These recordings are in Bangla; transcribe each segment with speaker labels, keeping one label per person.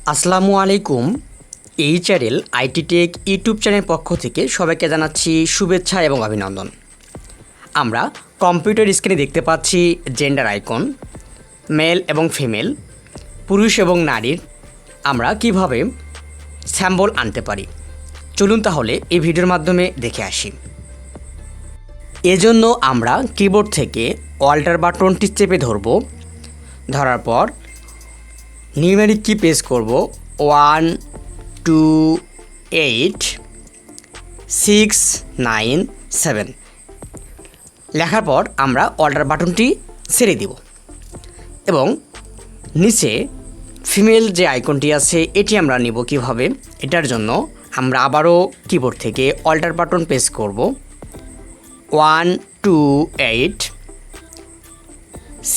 Speaker 1: আসসালামু আলাইকুম। এই channel IT take YouTube channel পক্ষ থেকে সবাইকে জানাচ্ছি শুভেচ্ছা এবং অভিনন্দন। আমরা কম্পিউটার স্ক্রিনে দেখতে পাচ্ছি জেন্ডার আইকন, মেল এবং ফিমেল, পুরুষ এবং নারীর আমরা কিভাবে স্যাম্পল আনতে পারি। চলুন তাহলে এই ভিডিওর মাধ্যমে দেখে আসি। এজন্য আমরা কিবোর্ড থেকে অল্টার বাটনটি চেপে ধরব। ধরার পর নিউমেরিক কি প্রেস করব 1 2 8 6 9 7 লেখার পর আমরা অল্টার বাটনটি ছেড়ে দিব এবং নিচে ফিমেল যে আইকনটি আছে এটি আমরা নিব কিভাবে। এটার জন্য আমরা আবারও কিবোর্ড থেকে অল্টার বাটন প্রেস করব 1 2 8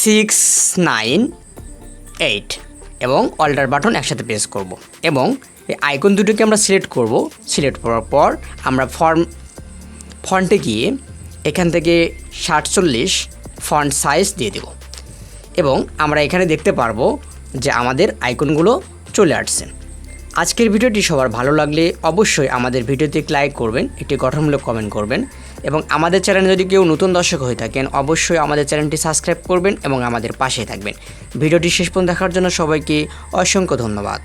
Speaker 1: 6 9 8 এবং অল্টার বাটন একসাথে প্রেস করব এবং এই আইকন দুটোকে আমরা সিলেক্ট করব। সিলেক্ট করার পর আমরা ফন্টে গিয়ে এখান থেকে 47 ফন্ট সাইজ দিয়ে দেব এবং আমরা এখানে দেখতে পারবো যে আমাদের আইকনগুলো চলে আসছে। আজকের ভিডিওটি সবার ভালো লাগলে অবশ্যই আমাদের ভিডিওতে লাইক করবেন, একটি গঠনমূলক কমেন্ট করবেন এবং আমাদের চ্যানেলে যদি কেউ নতুন দর্শক হয়ে থাকেন অবশ্যই আমাদের চ্যানেলটি সাবস্ক্রাইব করবেন এবং আমাদের পাশে থাকবেন। ভিডিওটি শেষ পর্যন্ত দেখার জন্য সবাইকে অসংখ্য ধন্যবাদ।